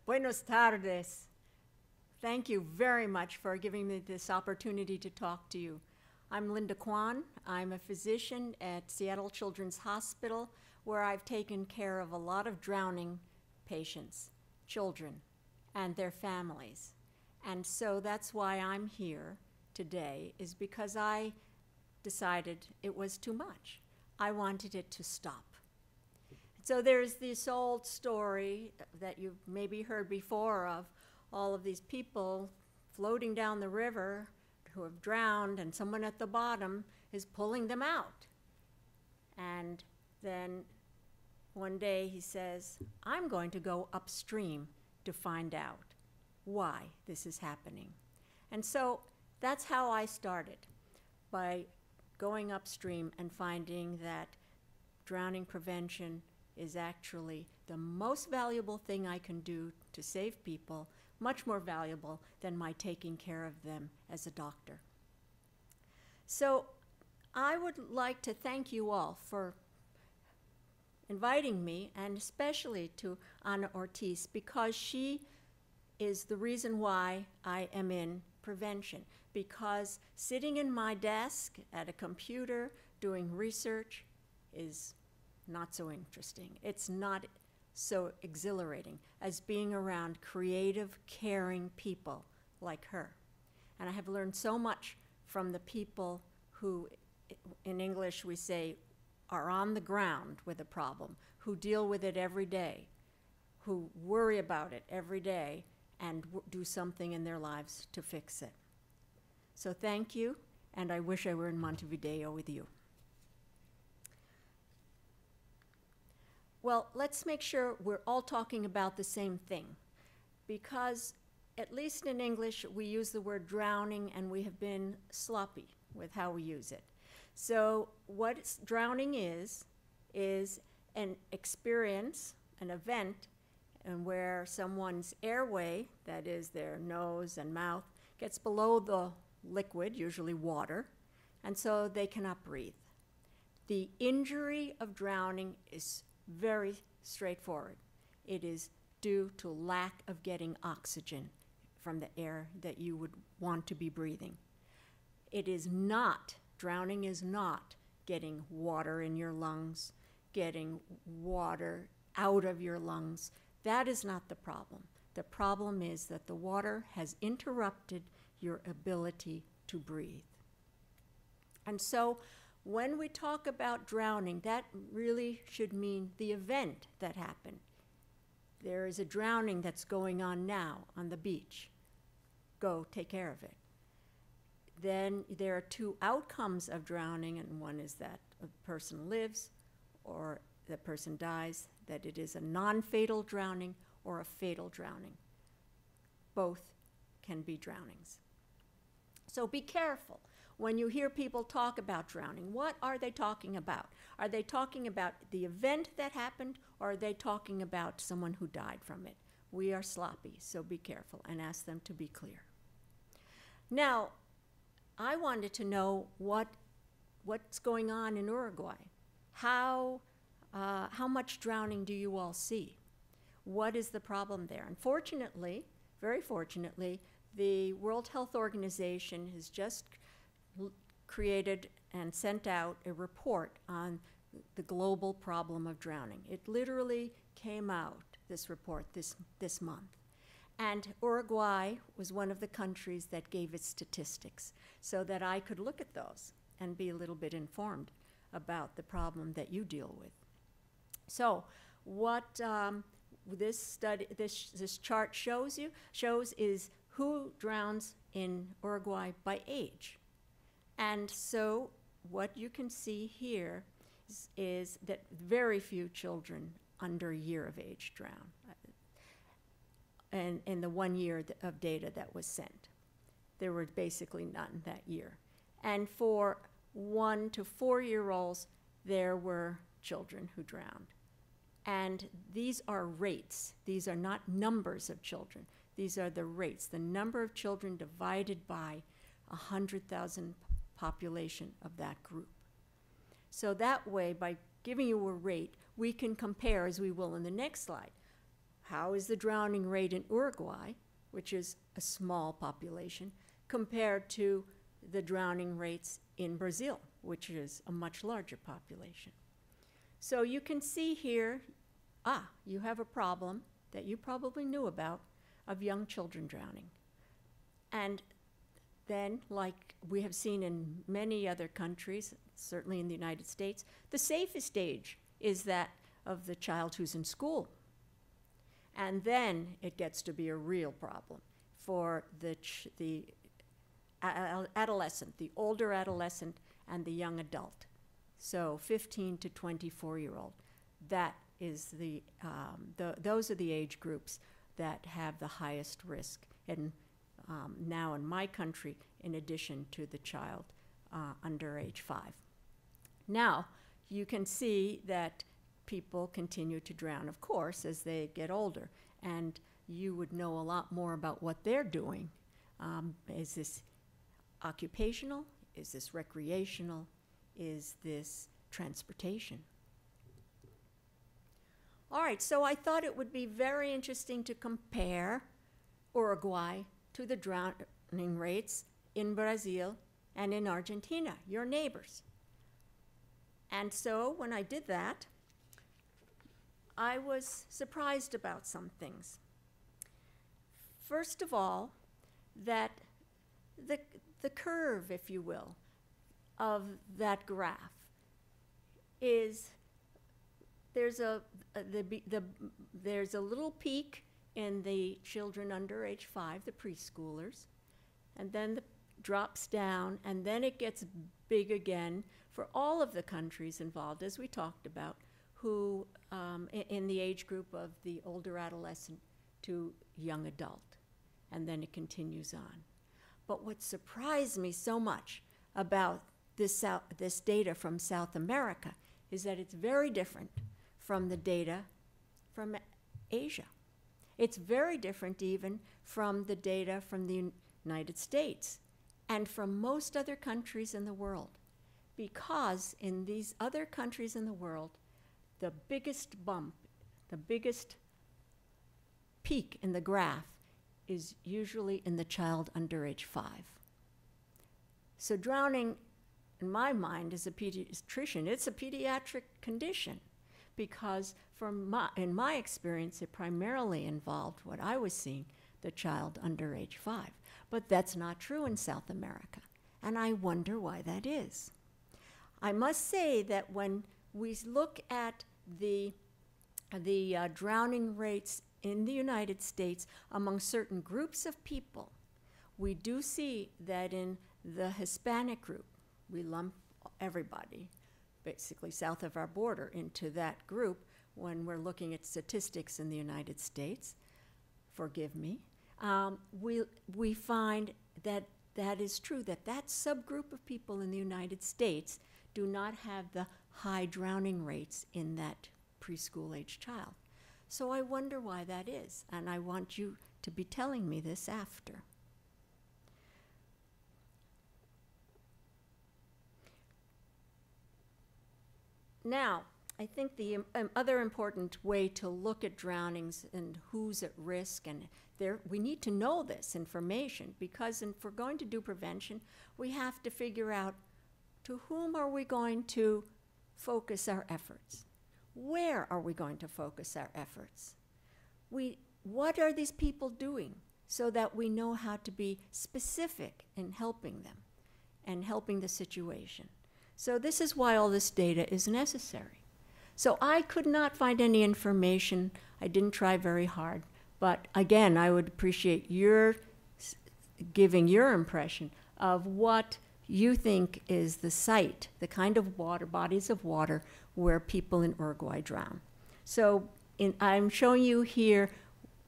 Buenos tardes. Thank you very much for giving me this opportunity to talk to you. I'm Linda Kwan. I'm a physician at Seattle Children's Hospital, where I've taken care of a lot of drowning patients, children, and their families. And so that's why I'm here today, is because I decided it was too much. I wanted it to stop. So there's this old story that you've maybe heard before of all of these people floating down the river who have drowned, and someone at the bottom is pulling them out. And then one day he says, I'm going to go upstream to find out why this is happening. And so that's how I started, by going upstream and finding that drowning prevention is actually the most valuable thing I can do to save people, much more valuable than my taking care of them as a doctor. So I would like to thank you all for inviting me, and especially to Ana Ortiz, because she is the reason why I am in prevention. Because sitting in my desk at a computer doing research is not so interesting. It's not so exhilarating as being around creative, caring people like her. And I have learned so much from the people who, in English we say, are on the ground with a problem, who deal with it every day, who worry about it every day and do something in their lives to fix it. So thank you, and I wish I were in Montevideo with you. Well, let's make sure we're all talking about the same thing, because at least in English we use the word drowning, and we have been sloppy with how we use it. So what drowning is an experience, an event, and where someone's airway, that is their nose and mouth, gets below the liquid, usually water, and so they cannot breathe. The injury of drowning is very straightforward. It is due to lack of getting oxygen from the air that you would want to be breathing. It is not, drowning is not getting water in your lungs, getting water out of your lungs. That is not the problem. The problem is that the water has interrupted your ability to breathe. And so when we talk about drowning, that really should mean the event that happened. There is a drowning that's going on now on the beach. Go take care of it. Then there are two outcomes of drowning, and one is that a person lives or the person dies, that it is a non-fatal drowning or a fatal drowning. Both can be drownings. So be careful. When you hear people talk about drowning, what are they talking about? Are they talking about the event that happened, or are they talking about someone who died from it? We are sloppy, so be careful and ask them to be clear. Now, I wanted to know what's going on in Uruguay. How much drowning do you all see? What is the problem there? Unfortunately, very fortunately, the World Health Organization has just created and sent out a report on the global problem of drowning. It literally came out, this report, this month. And Uruguay was one of the countries that gave its statistics so that I could look at those and be a little bit informed about the problem that you deal with. So what this chart shows is who drowns in Uruguay by age. And so what you can see here is that very few children under a year of age drown in the 1 year of data that was sent. There were basically none that year. And for 1 to 4 year olds, there were children who drowned. And these are rates. These are not numbers of children. These are the rates, the number of children divided by 100,000 population of that group. So that way, by giving you a rate, we can compare, as we will in the next slide, how is the drowning rate in Uruguay, which is a small population, compared to the drowning rates in Brazil, which is a much larger population. So you can see here, you have a problem that you probably knew about of young children drowning. And then, like we have seen in many other countries, certainly in the United States, the safest age is that of the child who's in school. And then it gets to be a real problem for the adolescent, the older adolescent, and the young adult. So 15 to 24-year-old. That is those are the age groups that have the highest risk. And now in my country, in addition to the child under age 5. Now, you can see that people continue to drown, of course, as they get older. And you would know a lot more about what they're doing. Is this occupational? Is this recreational? Is this transportation? All right, so I thought it would be very interesting to compare Uruguay to the drowning rates in Brazil and in Argentina, your neighbors. And so when I did that, I was surprised about some things. First of all, that the curve, if you will, of that graph is there's a little peak in the children under age 5, the preschoolers, and then it drops down, and then it gets big again for all of the countries involved, as we talked about, who in the age group of the older adolescent to young adult, and then it continues on. But what surprised me so much about this data from South America is that it's very different from the data from Asia. It's very different even from the data from the United States and from most other countries in the world, because in these other countries in the world, the biggest bump, the biggest peak in the graph is usually in the child under age 5. So drowning, in my mind, as a pediatrician, it's a pediatric condition, because in my experience, it primarily involved what I was seeing, the child under age 5. But that's not true in South America, and I wonder why that is. I must say that when we look at the drowning rates in the United States among certain groups of people, we do see that in the Hispanic group, we lump everybody, basically south of our border, into that group when we're looking at statistics in the United States. Forgive me. We find that that is true, that subgroup of people in the United States do not have the high drowning rates in that preschool age child. So I wonder why that is, and I want you to be telling me this after. Now, I think the other important way to look at drownings and who's at risk, and we need to know this information, because if we're going to do prevention, we have to figure out to whom are we going to focus our efforts? Where are we going to focus our efforts? What are these people doing so that we know how to be specific in helping them and helping the situation? So this is why all this data is necessary. So I could not find any information. I didn't try very hard. But again, I would appreciate your giving your impression of what you think is the site, the kind of water, bodies of water, where people in Uruguay drown. So I'm showing you here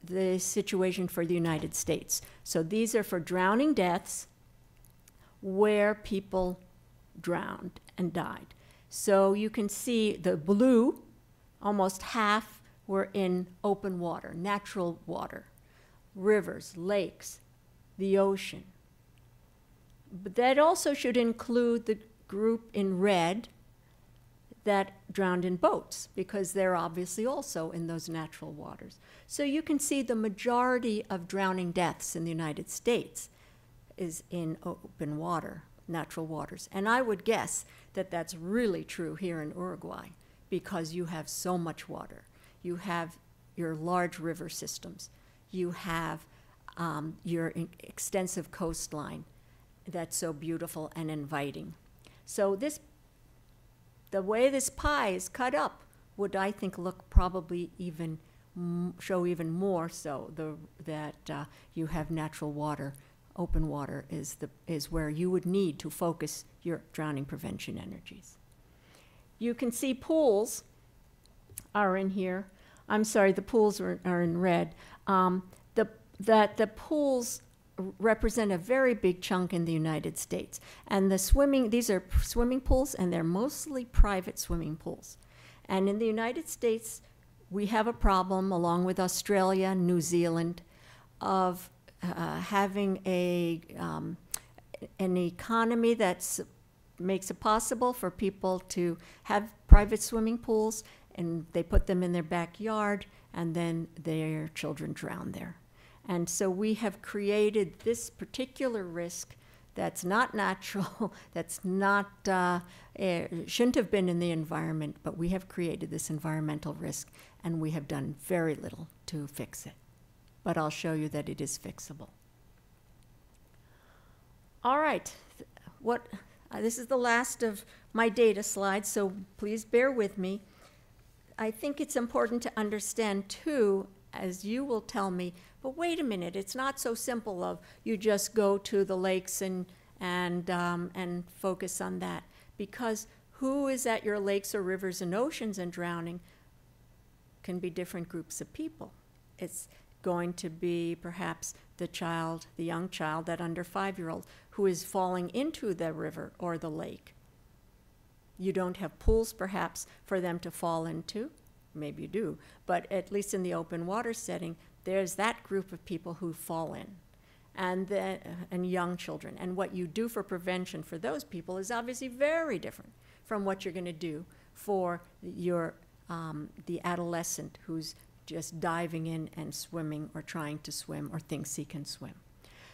the situation for the United States. So these are for drowning deaths where people drowned and died. So you can see the blue, almost half were in open water, natural water, rivers, lakes, the ocean. But that also should include the group in red that drowned in boats, because they're obviously also in those natural waters. So you can see the majority of drowning deaths in the United States is in open water, natural waters. And I would guess that that's really true here in Uruguay, because you have so much water. You have your large river systems. You have your extensive coastline that's so beautiful and inviting. So the way this pie is cut up would, I think, look probably even, show even more so that you have natural water. Open water is where you would need to focus your drowning prevention energies. You can see pools are in here. I'm sorry, the pools are in red. The pools represent a very big chunk in the United States. And these are swimming pools, and they're mostly private swimming pools. And in the United States, we have a problem, along with Australia and New Zealand, of having an economy that makes it possible for people to have private swimming pools, and they put them in their backyard, and then their children drown there. And so we have created this particular risk that's not natural, that's not, shouldn't have been in the environment, but we have created this environmental risk, and we have done very little to fix it. But I'll show you that it is fixable. All right, this is the last of my data slides, so please bear with me. I think it's important to understand, too, as you will tell me, but wait a minute, it's not so simple of you just go to the lakes and focus on that. Because who is at your lakes or rivers and oceans and drowning can be different groups of people. It's going to be perhaps the young child, that under 5-year-old, who is falling into the river or the lake. You don't have pools, perhaps, for them to fall into. Maybe you do, but at least in the open water setting, there's that group of people who fall in, and young children. And what you do for prevention for those people is obviously very different from what you're going to do for the adolescent who's just diving in and swimming, or trying to swim, or thinks he can swim.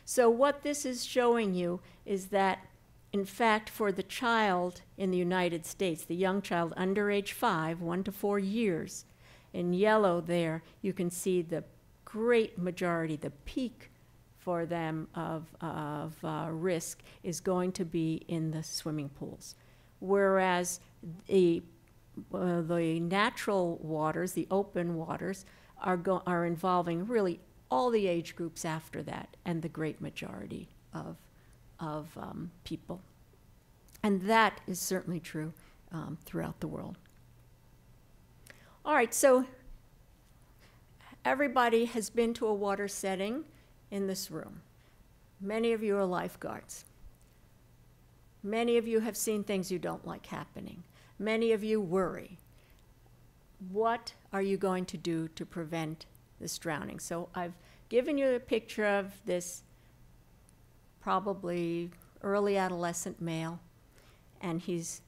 So what this is showing you is that, in fact, for the child in the United States, the young child under age 5, 1 to 4 years, in yellow there, you can see the great majority, the peak for them of risk is going to be in the swimming pools. Whereas the natural waters, the open waters, are involving really all the age groups after that, and the great majority of people. And that is certainly true throughout the world. All right, so everybody has been to a water setting in this room. Many of you are lifeguards. Many of you have seen things you don't like happening. Many of you worry. What are you going to do to prevent this drowning? So I've given you a picture of this probably early adolescent male, and he's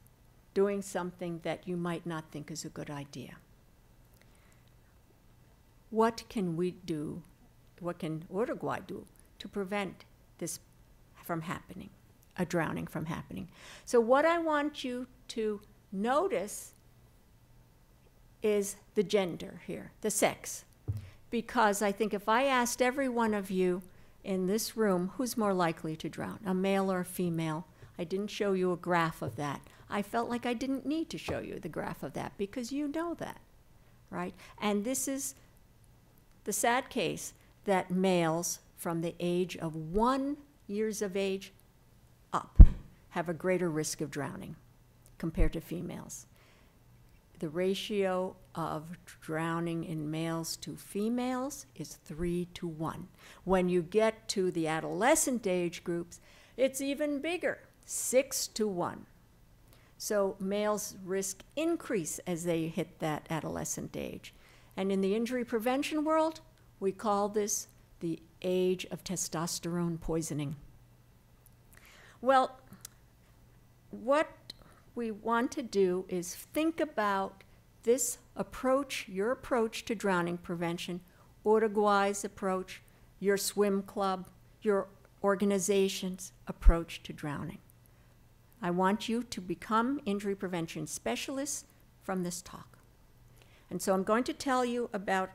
doing something that you might not think is a good idea. What can we do, what can Uruguay do to prevent this from happening, a drowning from happening? So what I want you to notice is the gender here, the sex. Because I think if I asked every one of you in this room who's more likely to drown, a male or a female, I didn't show you a graph of that. I felt like I didn't need to show you the graph of that, because you know that, right? And this is the sad case that males from the age of 1 year of age up have a greater risk of drowning compared to females. The ratio of drowning in males to females is 3 to 1. When you get to the adolescent age groups, it's even bigger, 6 to 1. So males' risk increase as they hit that adolescent age. And in the injury prevention world, we call this the age of testosterone poisoning. Well, what we want to do is think about this approach, your approach to drowning prevention, Uruguay's approach, your swim club, your organization's approach to drowning. I want you to become injury prevention specialists from this talk. And so I'm going to tell you about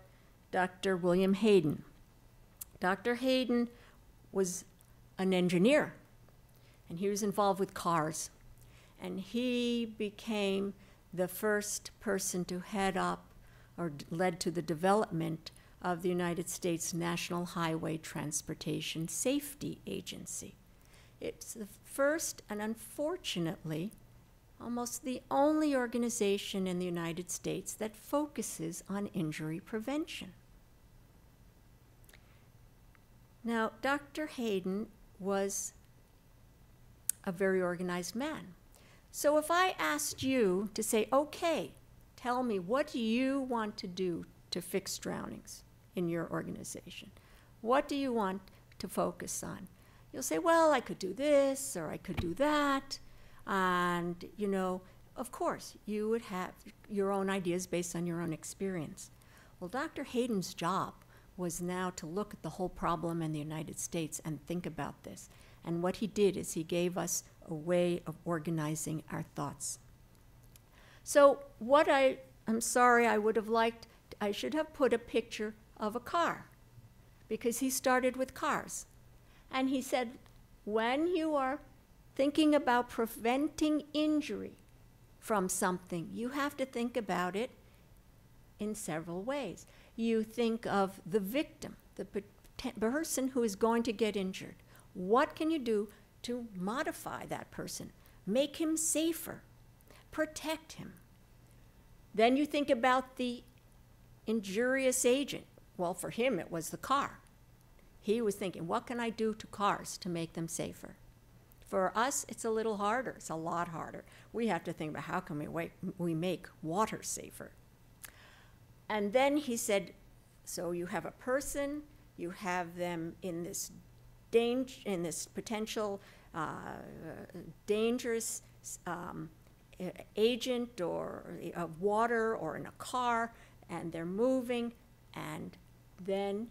Dr. William Hayden. Dr. Hayden was an engineer, and he was involved with cars. And he became the first person to head up or led to the development of the United States National Highway Transportation Safety Agency. It's the first and unfortunately almost the only organization in the United States that focuses on injury prevention. Now, Dr. Hayden was a very organized man. So if I asked you to say, okay, tell me, what do you want to do to fix drownings in your organization? What do you want to focus on? You'll say, well, I could do this or I could do that. And, you know, of course, you would have your own ideas based on your own experience. Well, Dr. Hayden's job was now to look at the whole problem in the United States and think about this. And what he did is he gave us a way of organizing our thoughts. So I'm sorry, I would have liked, I should have put a picture of a car, because he started with cars. And he said, when you are thinking about preventing injury from something, you have to think about it in several ways. You think of the victim, the person who is going to get injured. What can you do to modify that person, make him safer, protect him? Then you think about the injurious agent. Well, for him, it was the car. He was thinking, what can I do to cars to make them safer? For us, it's a little harder. It's a lot harder. We have to think about how can we make water safer. And then he said, so you have a person, you have them in this potential dangerous agent or of water or in a car, and they're moving, and then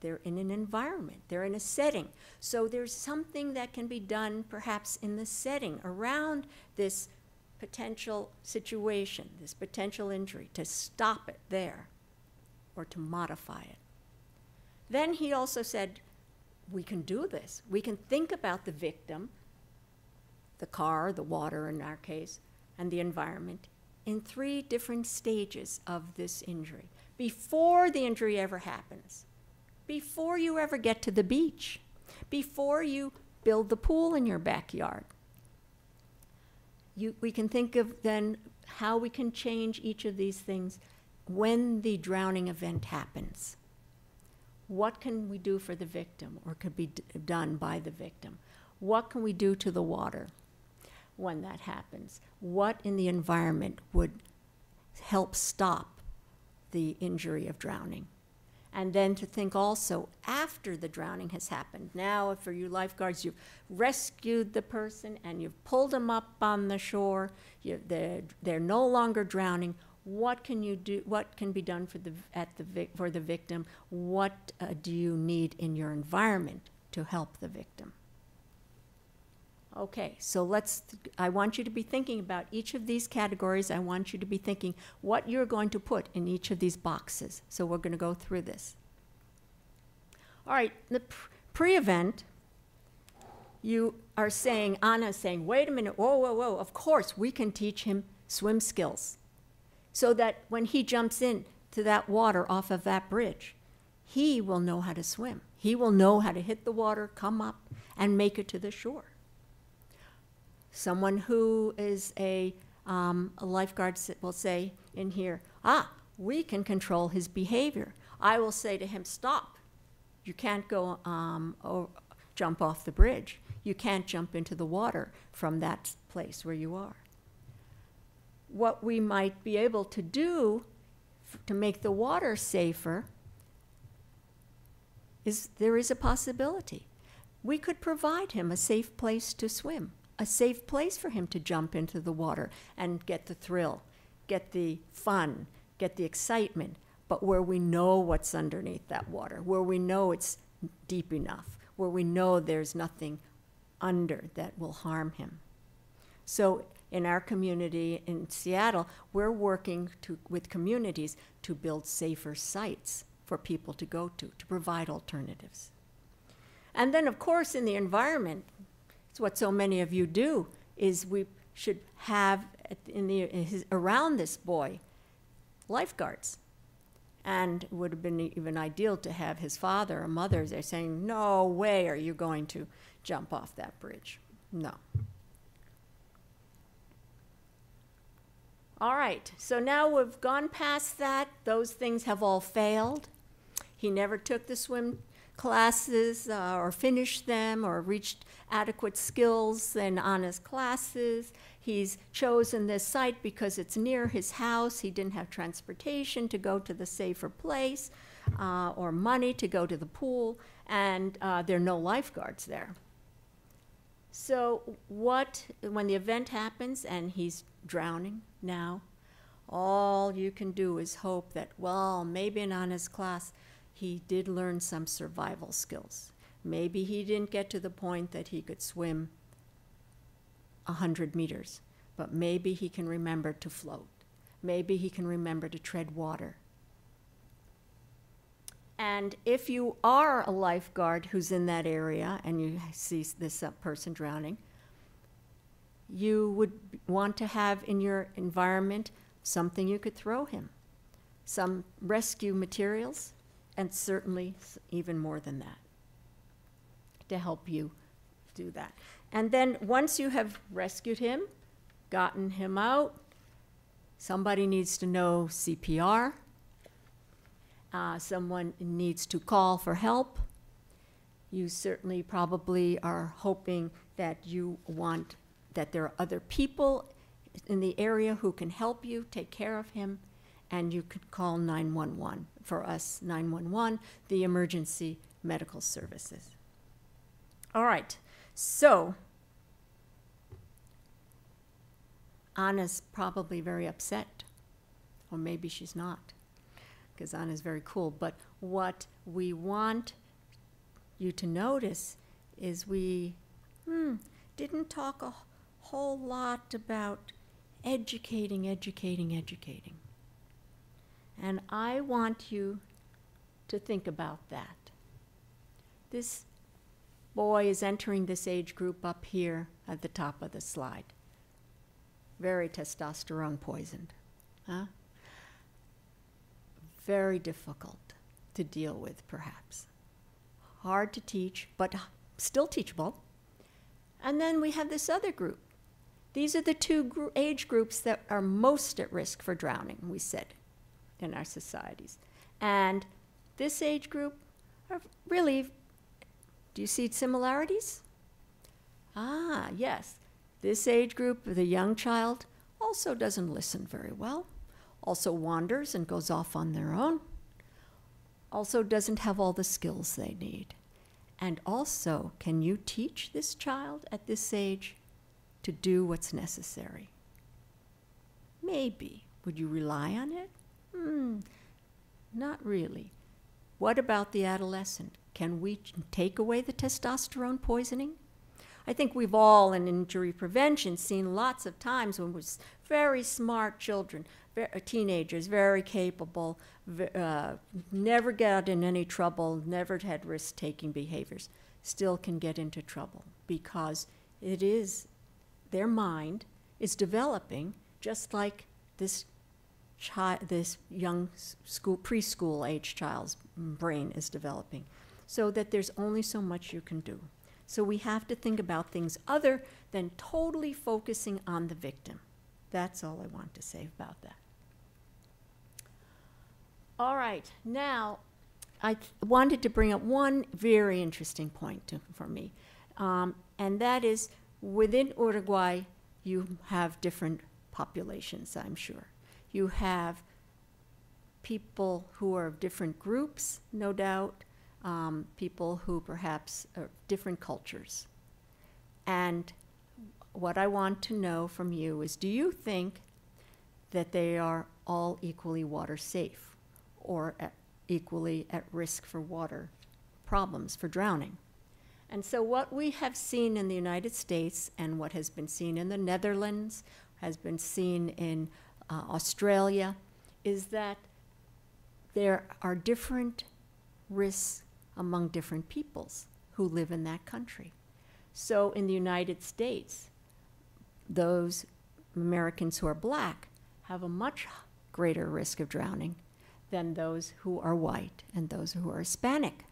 they're in an environment, they're in a setting. So there's something that can be done perhaps in the setting around this potential situation, this potential injury, to stop it there or to modify it. Then he also said, we can do this. We can think about the victim, the car, the water in our case, and the environment in 3 different stages of this injury. Before the injury ever happens, before you ever get to the beach, before you build the pool in your backyard. We can think of then how we can change each of these things when the drowning event happens. What can we do for the victim or could be done by the victim? What can we do to the water when that happens? What in the environment would help stop the injury of drowning? And then to think also after the drowning has happened. Now, for you lifeguards, you've rescued the person and you've pulled them up on the shore. They're no longer drowning. What can you do? What can be done for the victim? What do you need in your environment to help the victim? Okay, so I want you to be thinking about each of these categories. I want you to be thinking what you're going to put in each of these boxes. So we're going to go through this. All right, the pre-event, you are saying, Anna's saying, wait a minute, whoa, whoa, whoa, of course we can teach him swim skills so that when he jumps into that water off of that bridge, he will know how to swim. He will know how to hit the water, come up, and make it to the shore. Someone who is a lifeguard will say in here, we can control his behavior. I will say to him, stop. You can't go jump off the bridge. You can't jump into the water from that place where you are. What we might be able to do to make the water safer is there is a possibility. We could provide him a safe place to swim, a safe place for him to jump into the water and get the thrill, get the fun, get the excitement, but where we know what's underneath that water, where we know it's deep enough, where we know there's nothing under that will harm him. So in our community in Seattle, we're working with communities to build safer sites for people to go to provide alternatives. And then, of course, in the environment, it's what so many of you do, is we should have around this boy lifeguards. And it would have been even ideal to have his father or mother there saying, no way are you going to jump off that bridge. No. All right, so now we've gone past that. Those things have all failed. He never took the swim classes or finished them or reached adequate skills in honest classes. He's chosen this site because it's near his house. He didn't have transportation to go to the safer place or money to go to the pool, and there are no lifeguards there. So when the event happens and he's drowning now, all you can do is hope that, well, maybe in honest class, he did learn some survival skills. Maybe he didn't get to the point that he could swim 100 meters, but maybe he can remember to float. Maybe he can remember to tread water. And if you are a lifeguard who's in that area and you see this person drowning, you would want to have in your environment something you could throw him, some rescue materials, and certainly even more than that to help you do that. And then once you have rescued him, gotten him out, somebody needs to know CPR. Someone needs to call for help. You certainly probably are hoping that that there are other people in the area who can help you take care of him, and you could call 911. For us, 911, the emergency medical services. All right, so Anna's probably very upset, or maybe she's not, because Anna's very cool. But what we want you to notice is we didn't talk a whole lot about educating. And I want you to think about that. This boy is entering this age group up here at the top of the slide. Very testosterone poisoned. Huh? Very difficult to deal with, perhaps. Hard to teach, but still teachable. And then we have this other group. These are the two age groups that are most at risk for drowning, we said, in our societies. And this age group are really, do you see similarities? Ah, yes. This age group, the young child, also doesn't listen very well, also wanders and goes off on their own, also doesn't have all the skills they need. And also, can you teach this child at this age to do what's necessary? Maybe. Would you rely on it? Not really. What about the adolescent? Can we take away the testosterone poisoning? I think we've all in injury prevention seen lots of times when was very smart children, teenagers, very capable, never got in any trouble, never had risk-taking behaviors, still can get into trouble because their mind is developing just like this young preschool age child's brain is developing, so that there's only so much you can do. So we have to think about things other than totally focusing on the victim. That's all I want to say about that. All right, now I wanted to bring up one very interesting point for me, and that is within Uruguay you have different populations, I'm sure. You have people who are of different groups, no doubt, people who perhaps are different cultures. And what I want to know from you is, do you think that they are all equally water safe or equally at risk for water problems, for drowning? And so what we have seen in the United States and what has been seen in the Netherlands, has been seen in Australia, is that there are different risks among different peoples who live in that country. So in the United States, those Americans who are black have a much greater risk of drowning than those who are white and those who are Hispanic.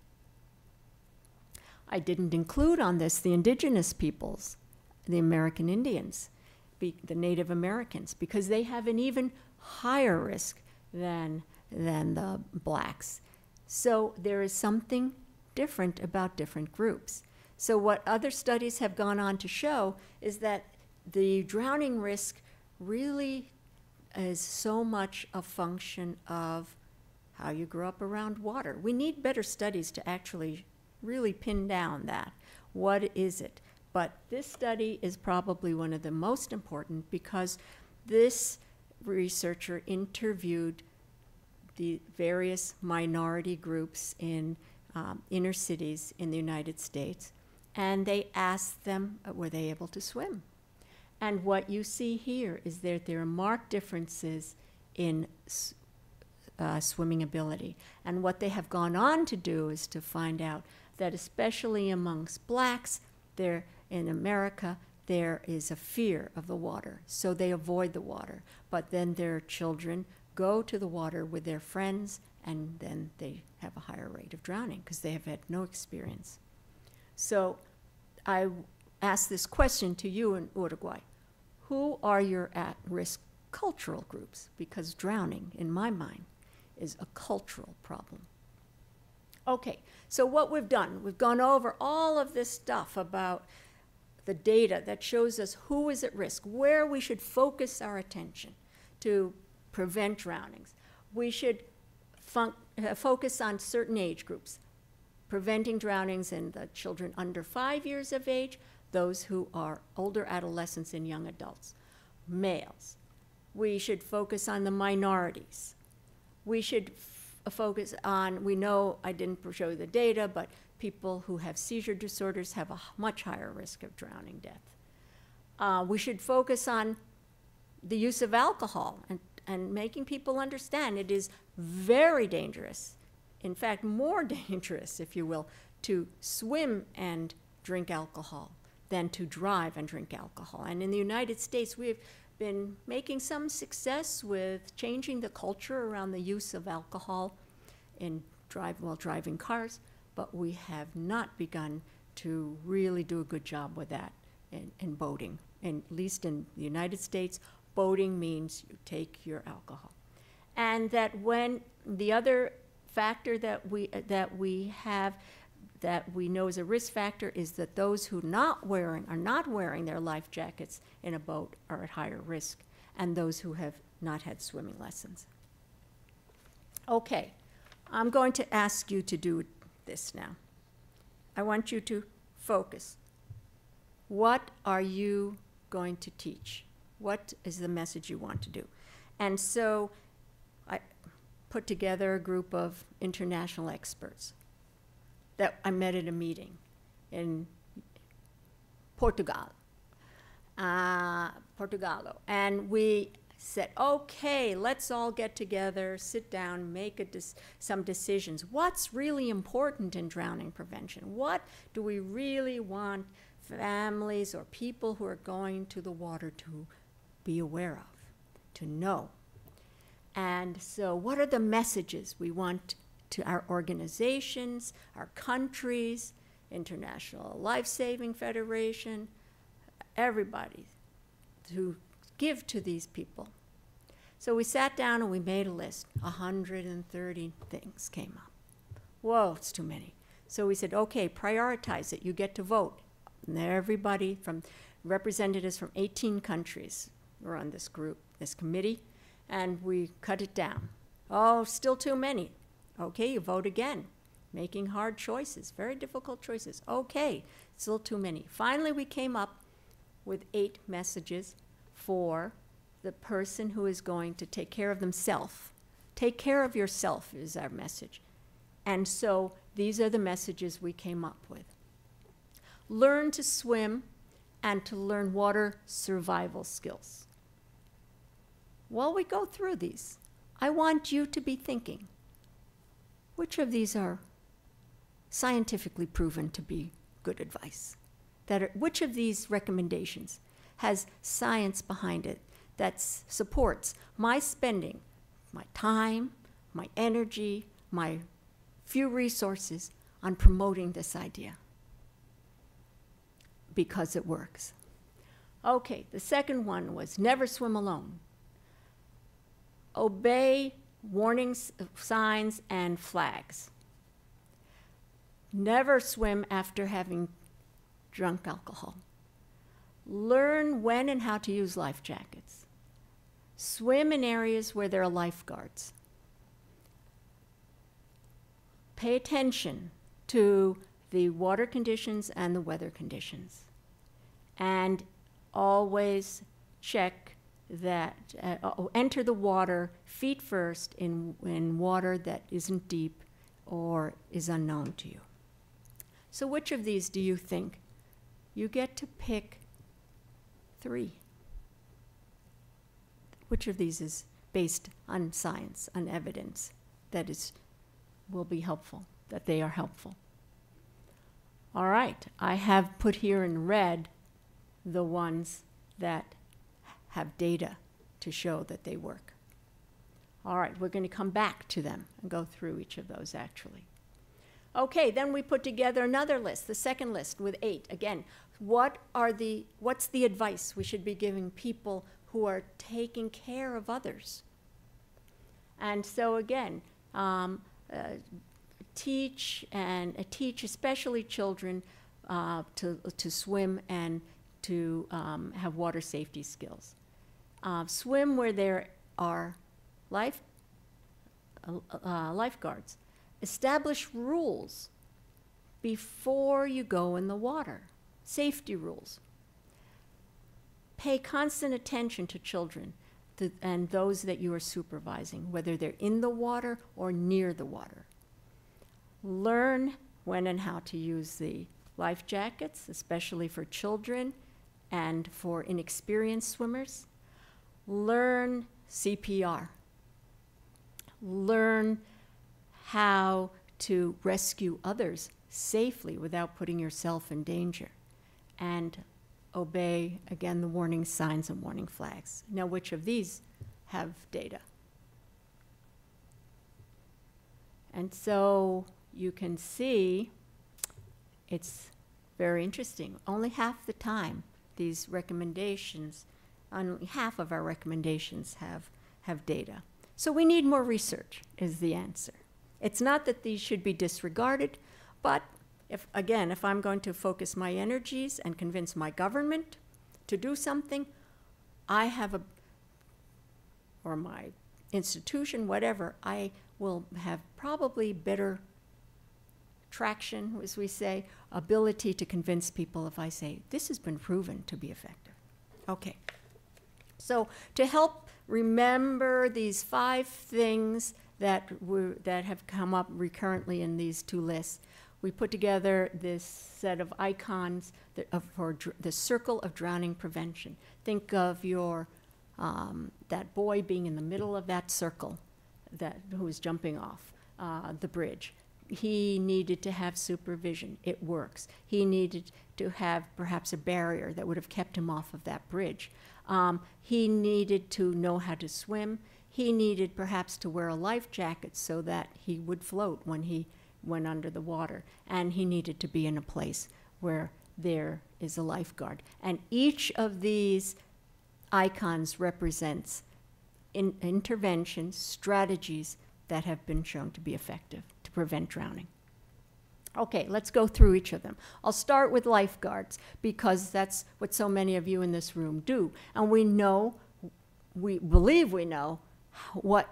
I didn't include on this the indigenous peoples, the American Indians, the Native Americans, because they have an even higher risk than the blacks. So there is something different about different groups. So what other studies have gone on to show is that the drowning risk really is so much a function of how you grew up around water. We need better studies to actually really pin down that. What is it? But this study is probably one of the most important because this researcher interviewed the various minority groups in inner cities in the United States, and they asked them, were they able to swim? And what you see here is that there are marked differences in swimming ability. And what they have gone on to do is to find out that especially amongst blacks, there in America, there is a fear of the water, so they avoid the water. But then their children go to the water with their friends, and then they have a higher rate of drowning because they have had no experience. So I ask this question to you in Uruguay. Who are your at-risk cultural groups? Because drowning, in my mind, is a cultural problem. Okay, so what we've done, we've gone over all of this stuff about the data that shows us who is at risk, where we should focus our attention to prevent drownings. We should focus on certain age groups, preventing drownings in the children under 5 years of age, those who are older adolescents and young adults, males. We should focus on the minorities. We should focus on, we know, I didn't show you the data, but people who have seizure disorders have a much higher risk of drowning death. We should focus on the use of alcohol and making people understand it is very dangerous, in fact, more dangerous, if you will, to swim and drink alcohol than to drive and drink alcohol. And in the United States, we've been making some success with changing the culture around the use of alcohol while driving cars, but we have not begun to really do a good job with that in boating. And at least in the United States, boating means you take your alcohol. And that when the other factor that we know is a risk factor is that those who are not wearing their life jackets in a boat are at higher risk, and those who have not had swimming lessons. Okay, I'm going to ask you to do this now. I want you to focus. What are you going to teach? What is the message you want to do? And so I put together a group of international experts that I met at a meeting in Portugal, and we said, okay, let's all get together, sit down, make some decisions. What's really important in drowning prevention? What do we really want families or people who are going to the water to be aware of, to know? And so what are the messages we want to our organizations, our countries, International Life-Saving Federation, everybody, to give to these people? So we sat down and we made a list. 130 things came up. Whoa, it's too many. So we said, okay, prioritize it. You get to vote. And everybody from representatives from 18 countries were on this group, this committee, and we cut it down. Oh, still too many. Okay, you vote again, making hard choices, very difficult choices. Okay, still too many. Finally, we came up with 8 messages for the person who is going to take care of themselves. Take care of yourself is our message. And so these are the messages we came up with. Learn to swim and to learn water survival skills. While we go through these, I want you to be thinking, which of these are scientifically proven to be good advice? Which of these recommendations has science behind it that supports my spending my time, my energy, my few resources on promoting this idea? Because it works. Okay, the second one was never swim alone. Obey warning signs and flags. Never swim after having drunk alcohol. Learn when and how to use life jackets. Swim in areas where there are lifeguards. Pay attention to the water conditions and the weather conditions. And always check that, enter the water feet first in water that isn't deep or is unknown to you. So which of these do you think? You get to pick 3. Which of these is based on science, on evidence that will be helpful, that they are helpful? All right, I have put here in red the ones that have data to show that they work. All right, we're going to come back to them and go through each of those actually. Okay, then we put together another list, the second list with 8. Again, what's the advice we should be giving people who are taking care of others? And so again, teach especially children to swim and to have water safety skills. Swim where there are lifeguards. Establish rules before you go in the water, safety rules. Pay constant attention to children and those that you are supervising, whether they're in the water or near the water. Learn when and how to use the life jackets, especially for children and for inexperienced swimmers. Learn CPR. Learn how to rescue others safely without putting yourself in danger. And obey, again, the warning signs and warning flags. Now, which of these have data? And so you can see it's very interesting. Only half the time these recommendations, only half of our recommendations have data. So we need more research is the answer. It's not that these should be disregarded, but if I'm going to focus my energies and convince my government to do something, or my institution, whatever, I will have probably better traction, as we say, ability to convince people if I say, this has been proven to be effective. Okay. So to help remember these 5 things that have come up recurrently in these 2 lists, we put together this set of icons for the circle of drowning prevention. Think of that boy being in the middle of that circle who was jumping off the bridge. He needed to have supervision. It works. He needed to have perhaps a barrier that would have kept him off of that bridge. He needed to know how to swim. He needed perhaps to wear a life jacket so that he would float when he went under the water. And he needed to be in a place where there is a lifeguard. And each of these icons represents interventions, strategies that have been shown to be effective to prevent drowning. Okay, let's go through each of them. I'll start with lifeguards because that's what so many of you in this room do. And we believe we know what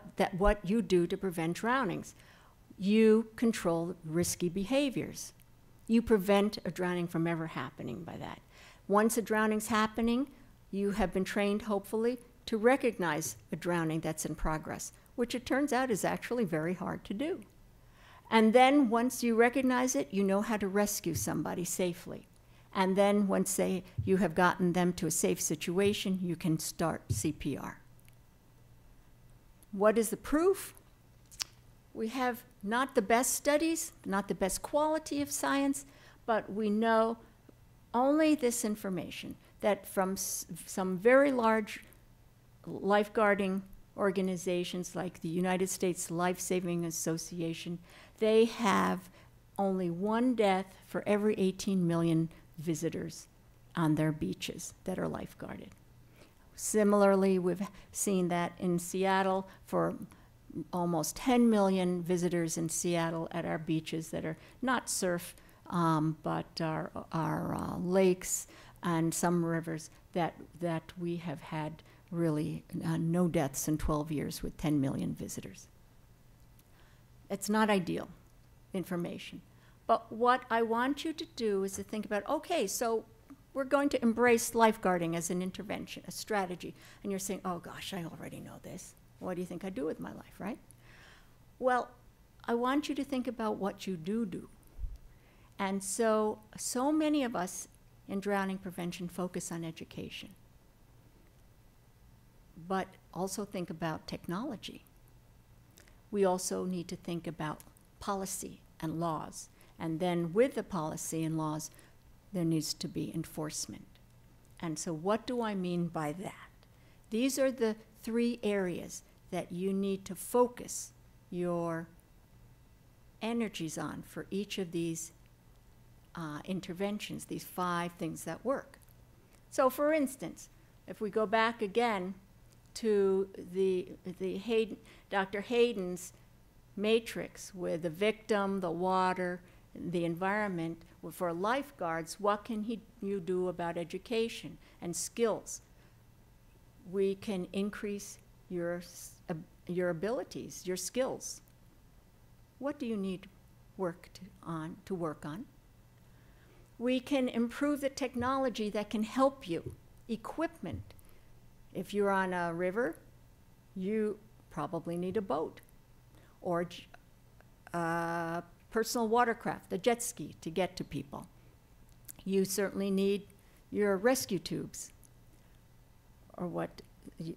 you do to prevent drownings. You control risky behaviors. You prevent a drowning from ever happening by that. Once a drowning's happening, you have been trained, hopefully, to recognize a drowning that's in progress, which it turns out is actually very hard to do. And then once you recognize it, you know how to rescue somebody safely. And then once you have gotten them to a safe situation, you can start CPR. What is the proof? We have not the best studies, not the best quality of science, but we know only this information, that from some very large lifeguarding organizations like the United States Life-Saving Association, they have only one death for every 18 million visitors on their beaches that are lifeguarded. Similarly, we've seen that in Seattle for almost 10 million visitors in Seattle at our beaches that are not surf, but are lakes and some rivers that we have had really no deaths in 12 years with 10 million visitors. It's not ideal information. But what I want you to do is to think about, okay, so we're going to embrace lifeguarding as an intervention, a strategy. And you're saying, oh gosh, I already know this. What do you think I do with my life, right? Well, I want you to think about what you do. And so many of us in drowning prevention focus on education, but also think about technology. We also need to think about policy and laws. And then with the policy and laws, there needs to be enforcement. And so what do I mean by that? These are the 3 areas that you need to focus your energies on for each of these interventions, these 5 things that work. So for instance, if we go back again to Dr. Hayden's matrix with the victim, the water, the environment, for lifeguards, what can you do about education and skills? We can increase your abilities, your skills. What do you need to work on? We can improve the technology that can help you. Equipment. If you're on a river, you probably need a boat or personal watercraft, the jet ski, to get to people. You certainly need your rescue tubes or what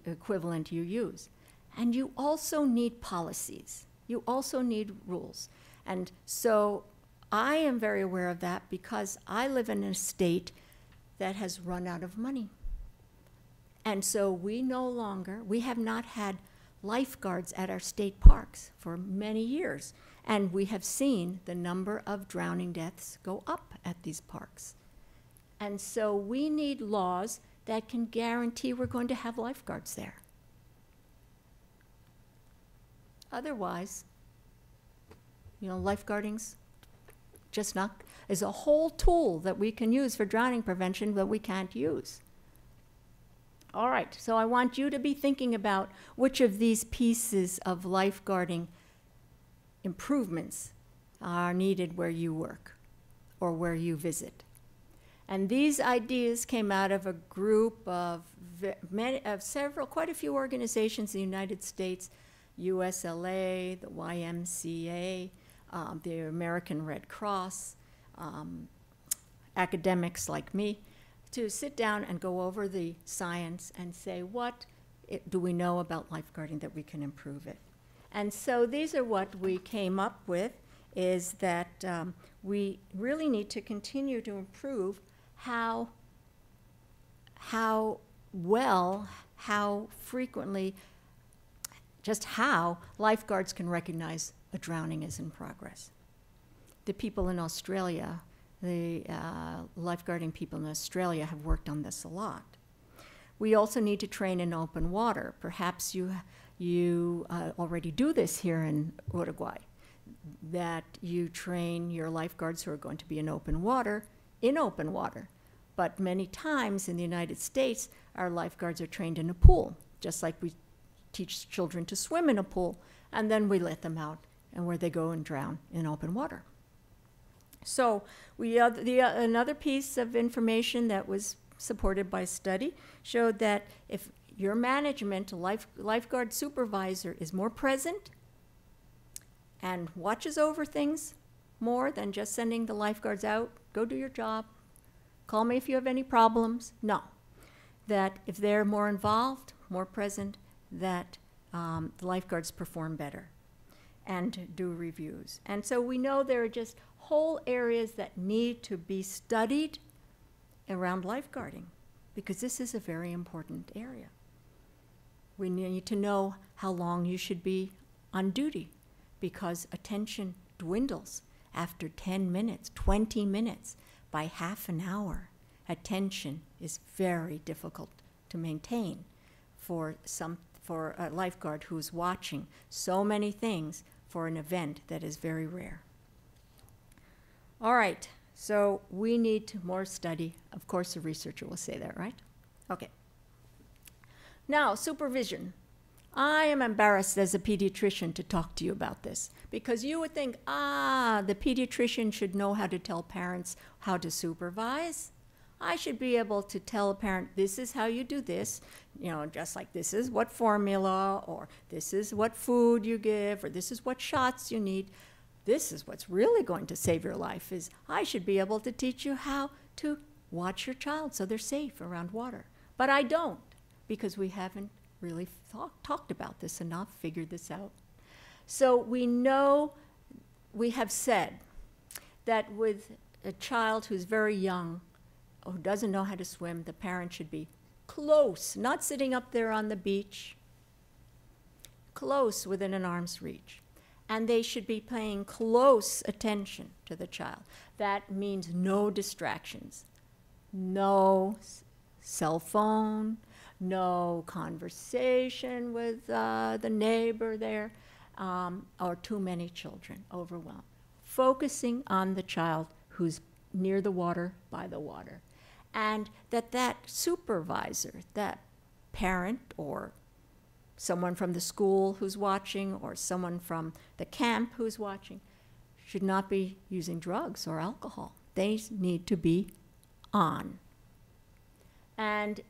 equivalent you use. And you also need policies. You also need rules. And so I am very aware of that because I live in a state that has run out of money. And so we have not had lifeguards at our state parks for many years. And we have seen the number of drowning deaths go up at these parks. And so we need laws that can guarantee we're going to have lifeguards there. Otherwise, lifeguarding's just not, is a whole tool that we can use for drowning prevention that we can't use. All right, so I want you to be thinking about which of these pieces of lifeguarding improvements are needed where you work or where you visit. And these ideas came out of a group of quite a few organizations in the United States, USLA, the YMCA, the American Red Cross, academics like me, to sit down and go over the science and say, what do we know about lifeguarding that we can improve it? And so these are what we came up with, is that we really need to continue to improve how frequently, just how lifeguards can recognize a drowning is in progress. The people in Australia, the lifeguarding people in Australia have worked on this a lot. We also need to train in open water. Perhaps you already do this here in Uruguay, that you train your lifeguards who are going to be in open water. But many times in the United States, our lifeguards are trained in a pool, just like we teach children to swim in a pool, and then we let them out and where they go and drown in open water. So another piece of information that was supported by study showed that if your management, lifeguard supervisor, is more present and watches over things more than just sending the lifeguards out, go do your job, call me if you have any problems. No, that if they're more involved, more present, that the lifeguards perform better and do reviews. And so we know there are just whole areas that need to be studied around lifeguarding, because this is a very important area. We need to know how long you should be on duty, because attention dwindles after 10 minutes, 20 minutes, by half an hour. Attention is very difficult to maintain for a lifeguard who's watching so many things for an event that is very rare. All right, so we need more study. Of course, a researcher will say that, right? Okay. Now, supervision. I am embarrassed as a pediatrician to talk to you about this, because you would think, the pediatrician should know how to tell parents how to supervise. I should be able to tell a parent, this is how you do this, just like this is what formula, or this is what food you give, or this is what shots you need. This is what's really going to save your life, is I should be able to teach you how to watch your child so they're safe around water. But I don't, because we haven't really talked about this enough, figured this out. So we know, we have said that with a child who's very young, who doesn't know how to swim, the parent should be close, not sitting up there on the beach, close within an arm's reach. And they should be paying close attention to the child. That means no distractions, no cell phone, no conversation with the neighbor there, or too many children, overwhelmed. Focusing on the child who's near the water, by the water. And that supervisor, that parent, or someone from the school who's watching, or someone from the camp who's watching, should not be using drugs or alcohol. They need to be on. And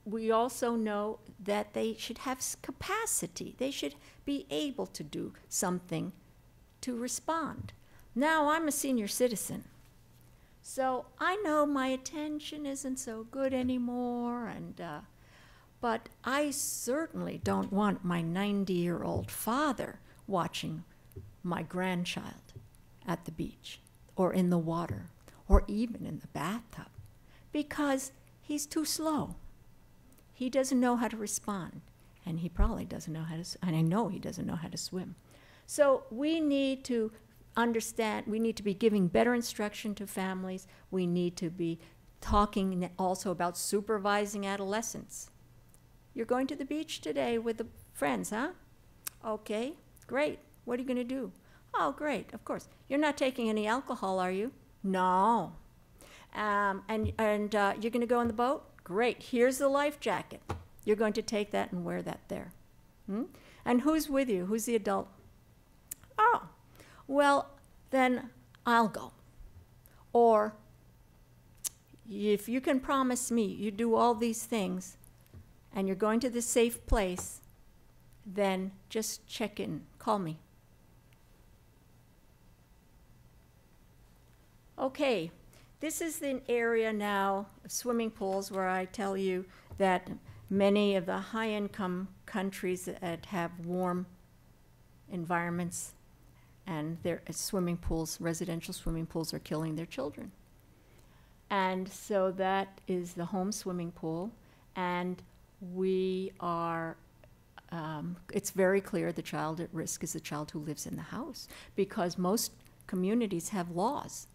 we also know that they should have capacity. They should be able to do something to respond. Now, I'm a senior citizen, so I know my attention isn't so good anymore, but I certainly don't want my 90-year-old father watching my grandchild at the beach, or in the water, or even in the bathtub, because he's too slow. He doesn't know how to respond, and he probably doesn't know how to, and I know he doesn't know how to swim. So we need to understand, we need to be giving better instruction to families. We need to be talking also about supervising adolescents. You're going to the beach today with the friends, huh? Okay, great. What are you going to do? Oh, great, of course. You're not taking any alcohol, are you? No. And you're going to go on the boat? Great. Here's the life jacket. You're going to take that and wear that there. And who's with you? Who's the adult? Oh, well, then I'll go. Or if you can promise me you do all these things and you're going to this safe place, then just check in. Call me. Okay, this is an area now of swimming pools where I tell you that many of the high-income countries that have warm environments and their swimming pools, residential swimming pools, are killing their children. And so that is the home swimming pool, and we are, it's very clear the child at risk is the child who lives in the house, because most communities have laws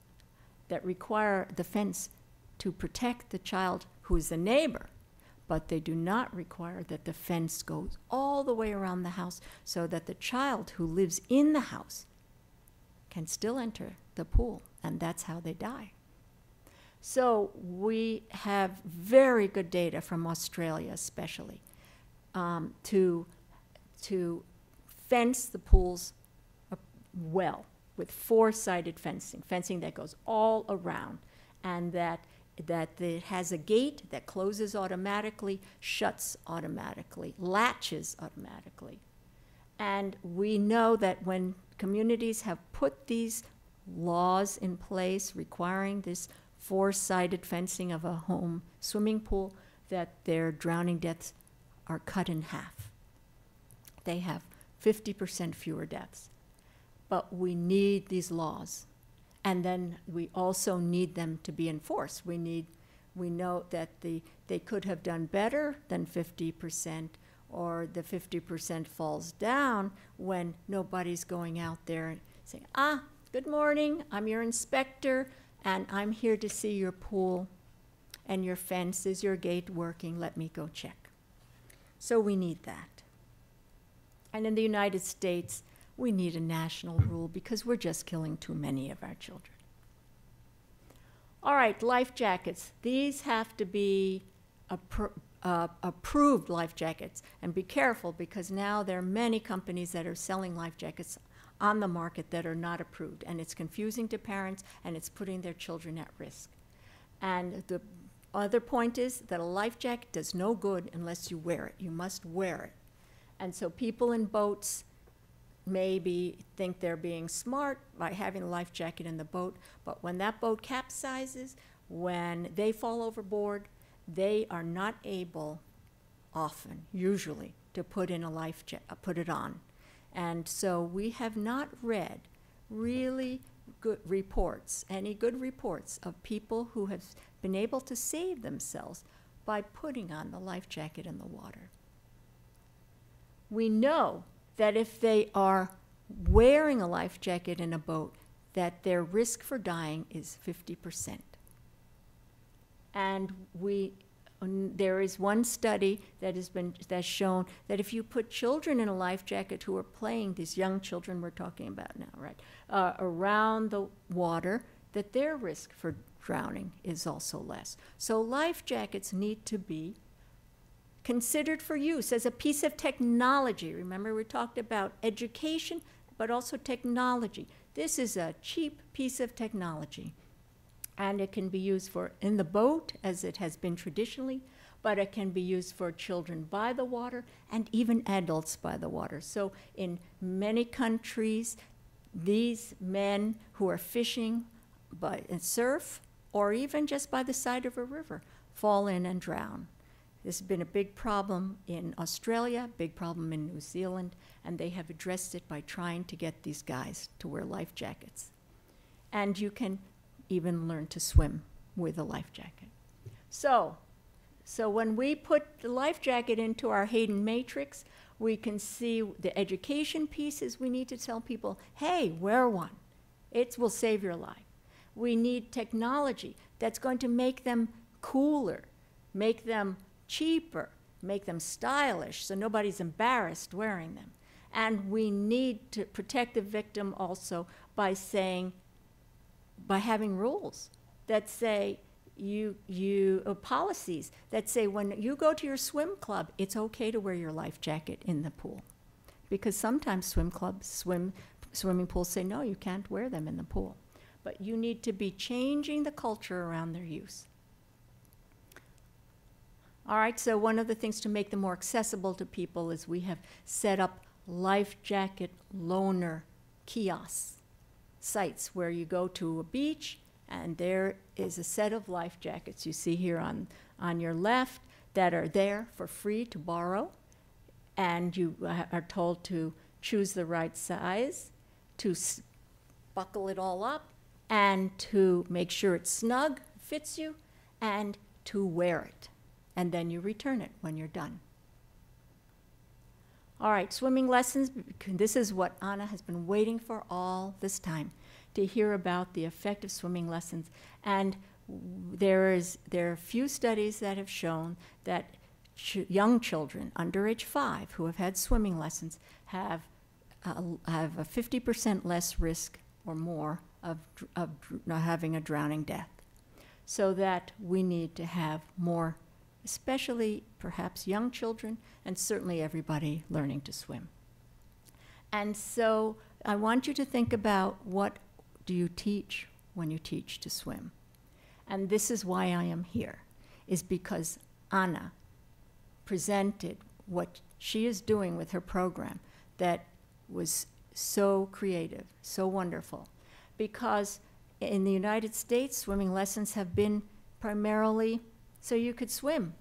that require the fence to protect the child who is the neighbor, but they do not require that the fence goes all the way around the house so that the child who lives in the house can still enter the pool, and that's how they die. So we have very good data from Australia especially to fence the pools well with four-sided fencing, fencing that goes all around, and that it has a gate that closes automatically, shuts automatically, latches automatically. And we know that when communities have put these laws in place requiring this four-sided fencing of a home swimming pool, that their drowning deaths are cut in half. They have 50% fewer deaths. But we need these laws. And then we also need them to be enforced. We know that they could have done better than 50%, or the 50% falls down when nobody's going out there and saying, good morning, I'm your inspector, and I'm here to see your pool and your fence. Is your gate working? Let me go check. So we need that. And in the United States, we need a national rule because we're just killing too many of our children. All right, life jackets. These have to be approved life jackets. And be careful, because now there are many companies that are selling life jackets on the market that are not approved. And it's confusing to parents, and it's putting their children at risk. And the other point is that a life jacket does no good unless you wear it. You must wear it. And so people in boats maybe think they're being smart by having a life jacket in the boat, but when that boat capsizes, when they fall overboard, they are not able, often, usually, to put in a life put it on. And so we have not read really good reports, any good reports of people who have been able to save themselves by putting on the life jacket in the water. We know that if they are wearing a life jacket in a boat, that their risk for dying is 50%. And there is one study that's shown that if you put children in a life jacket who are playing, these young children we're talking about now, right, around the water, that their risk for drowning is also less. So life jackets need to be considered for use as a piece of technology. Remember, we talked about education, but also technology. This is a cheap piece of technology, and it can be used for in the boat, as it has been traditionally, but it can be used for children by the water and even adults by the water. So in many countries, these men who are fishing and surf, or even just by the side of a river, fall in and drown. This has been a big problem in Australia, big problem in New Zealand, and they have addressed it by trying to get these guys to wear life jackets. And you can even learn to swim with a life jacket. So when we put the life jacket into our Hayden Matrix, we can see the education pieces. We need to tell people, hey, wear one. It will save your life. We need technology that's going to make them cooler, make them cheaper, make them stylish so nobody's embarrassed wearing them. And we need to protect the victim also by having rules that say, policies that say when you go to your swim club, it's okay to wear your life jacket in the pool. Because sometimes swimming pools say, no, you can't wear them in the pool. But you need to be changing the culture around their use. All right, so one of the things to make them more accessible to people is we have set up life jacket loaner kiosks, sites where you go to a beach and there is a set of life jackets you see here on your left that are there for free to borrow, and you are told to choose the right size, to buckle it all up, and to make sure it's snug, fits you, and to wear it. And then you return it when you're done. All right, swimming lessons. This is what Anna has been waiting for all this time, to hear about the effect of swimming lessons. And there are a few studies that have shown that young children under age 5 who have had swimming lessons have a 50% less risk or more of having a drowning death. So that we need to have more, especially perhaps young children, and certainly everybody learning to swim. And so I want you to think about, what do you teach when you teach to swim? And this is why I am here, is because Anna presented what she is doing with her program that was so creative, so wonderful. Because in the United States, swimming lessons have been primarily so you could swim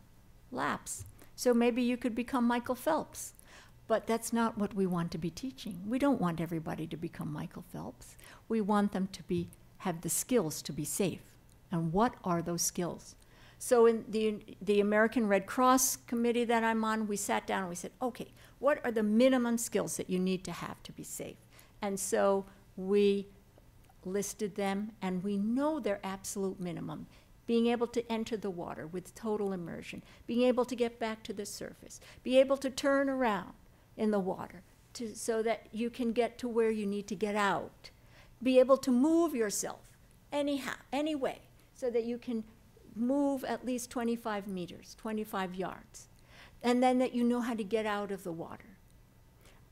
laps. So maybe you could become Michael Phelps. But that's not what we want to be teaching. We don't want everybody to become Michael Phelps. We want them to have the skills to be safe. And what are those skills? So in the American Red Cross committee that I'm on, we sat down and we said, okay, what are the minimum skills that you need to have to be safe? And so we listed them, and we know their absolute minimum. Being able to enter the water with total immersion, being able to get back to the surface, be able to turn around in the water so that you can get to where you need to get out, be able to move yourself anyhow, any way, so that you can move at least 25 meters, 25 yards, and then that you know how to get out of the water.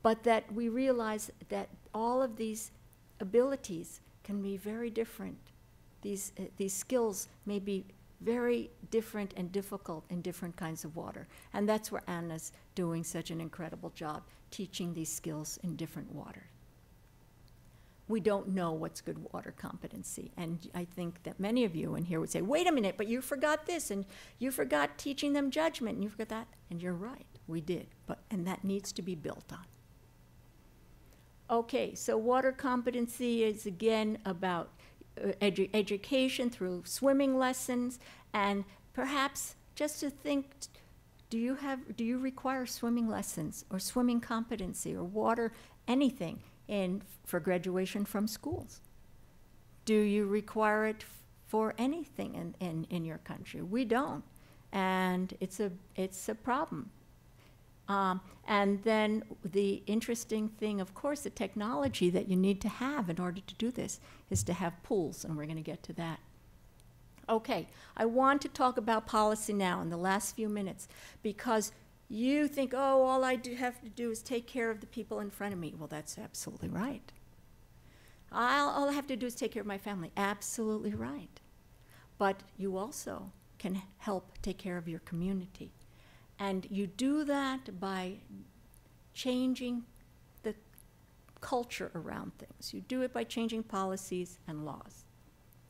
But that we realize that all of these abilities can be very different. These skills may be very different and difficult in different kinds of water. And that's where Anna's doing such an incredible job, teaching these skills in different water. We don't know what's good water competency. And I think that many of you in here would say, wait a minute, but you forgot this, and you forgot teaching them judgment, and you forgot that. And you're right, we did. And that needs to be built on. Okay, so water competency is again about education through swimming lessons, and perhaps just to think, do you require swimming lessons or swimming competency or water, anything for graduation from schools? Do you require it for anything in your country? We don't, and it's a problem. And then the interesting thing, of course, the technology that you need to have in order to do this is to have pools, and we're going to get to that. Okay, I want to talk about policy now in the last few minutes, because you think, oh, all I have to do is take care of the people in front of me. Well, that's absolutely right. All I have to do is take care of my family. Absolutely right. But you also can help take care of your community. And you do that by changing the culture around things. You do it by changing policies and laws.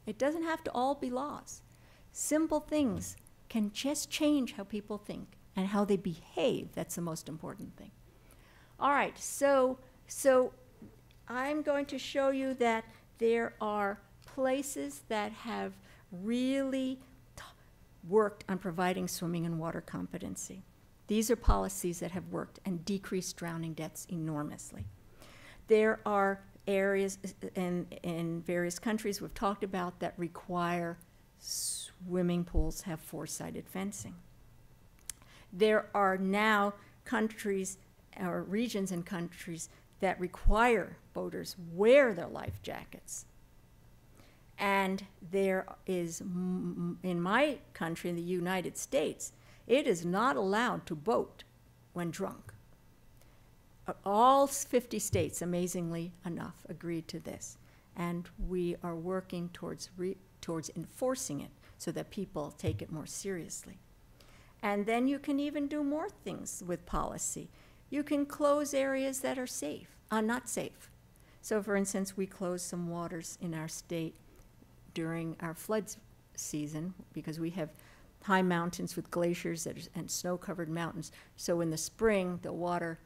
It doesn't have to all be laws. Simple things can just change how people think and how they behave. That's the most important thing. All right, so I'm going to show you that there are places that have really worked on providing swimming and water competency. These are policies that have worked and decreased drowning deaths enormously. There are areas in various countries we've talked about that require swimming pools have four-sided fencing. There are now countries or regions in countries that require boaters wear their life jackets. And there is, in my country, in the United States, it is not allowed to boat when drunk. All 50 states, amazingly enough, agreed to this. And we are working towards enforcing it so that people take it more seriously. And then you can even do more things with policy. You can close areas that are safe, not safe. So for instance, we closed some waters in our state during our flood season because we have high mountains with glaciers and snow-covered mountains. So in the spring, the water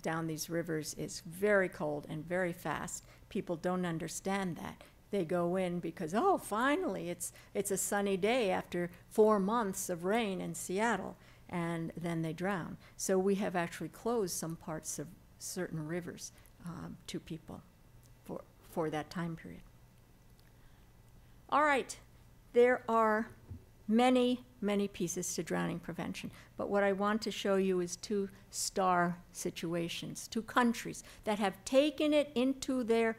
down these rivers is very cold and very fast. People don't understand that. They go in because, oh, finally, it's a sunny day after 4 months of rain in Seattle, and then they drown. So we have actually closed some parts of certain rivers to people for that time period. All right, there are many, many pieces to drowning prevention, but what I want to show you is 2 star situations, 2 countries that have taken it into their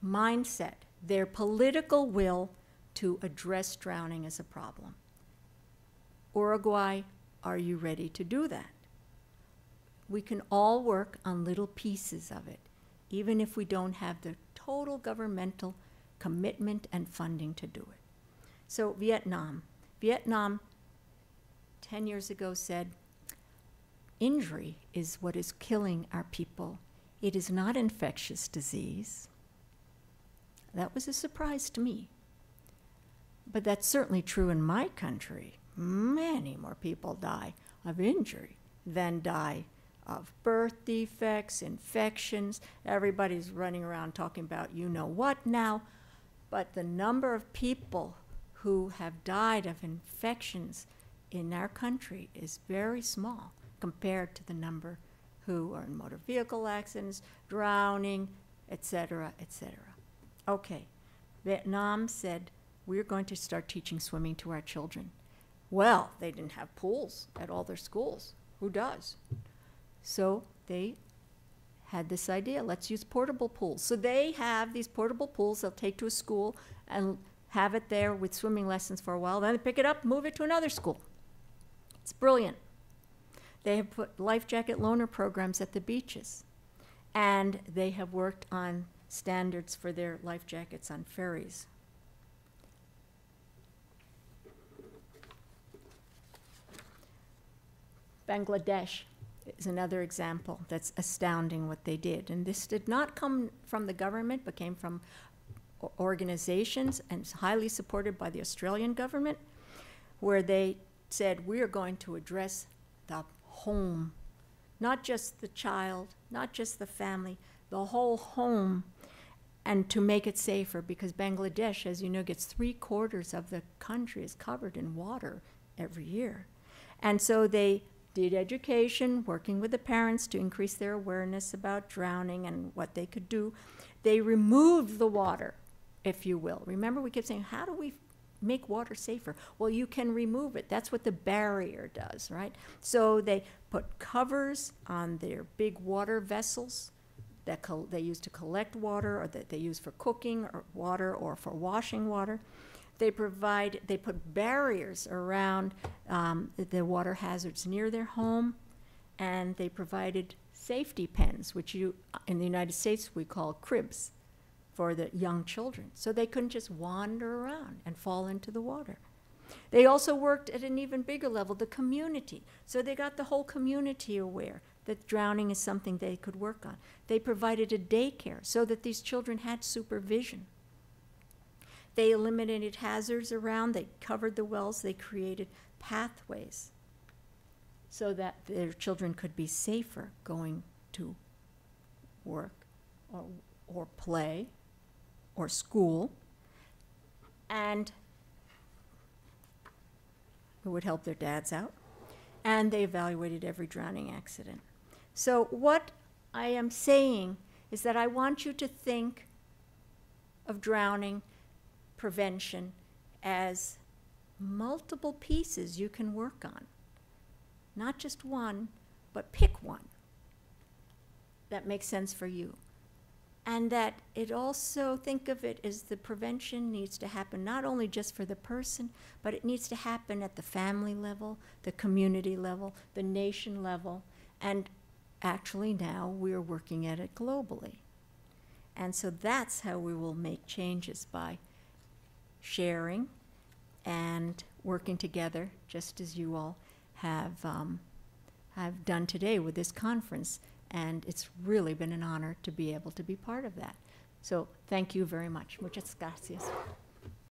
mindset, their political will to address drowning as a problem. Uruguay, are you ready to do that? we can all work on little pieces of it, even if we don't have the total governmental commitment and funding to do it. So Vietnam. Vietnam 10 years ago said, injury is what is killing our people. It is not infectious disease. That was a surprise to me. But that's certainly true in my country. Many more people die of injury than die of birth defects, infections. Everybody's running around talking about you know what now. But the number of people who have died of infections in our country is very small compared to the number who are in motor vehicle accidents, drowning, etc., etc. Okay, Vietnam said, we're going to start teaching swimming to our children. Well, they didn't have pools at all their schools. Who does? So they had this idea, let's use portable pools. So they have these portable pools they'll take to a school and have it there with swimming lessons for a while, then they pick it up, move it to another school. It's brilliant. They have put life jacket loaner programs at the beaches, and they have worked on standards for their life jackets on ferries. Bangladesh is another example that's astounding what they did. And this did not come from the government, but came from organizations and is highly supported by the Australian government, where they said, we are going to address the home, not just the child, not just the family, the whole home, and to make it safer, because Bangladesh, as you know, gets 3/4 of the country is covered in water every year. And so they did education, working with the parents to increase their awareness about drowning and what they could do. They removed the water, if you will. Remember, we kept saying, how do we make water safer? Well, you can remove it. That's what the barrier does, right? So they put covers on their big water vessels that they use to collect water, or that they use for cooking or water or for washing water. They put barriers around the water hazards near their home, and they provided safety pens, which in the United States we call cribs, for the young children, so they couldn't just wander around and fall into the water. They also worked at an even bigger level, the community. So they got the whole community aware that drowning is something they could work on. They provided a daycare so that these children had supervision. They eliminated hazards around, they covered the wells, they created pathways so that their children could be safer going to work or play or school, and it would help their dads out. And they evaluated every drowning accident. So what I am saying is that I want you to think of drowning prevention as multiple pieces you can work on. Not just one, but pick one that makes sense for you. And that it also, think of it as the prevention needs to happen not only just for the person, but it needs to happen at the family level, the community level, the nation level, and actually now we're working at it globally. And so that's how we will make changes, by sharing and working together, just as you all have done today with this conference. And it's really been an honor to be able to be part of that. So thank you very much. Muchas gracias.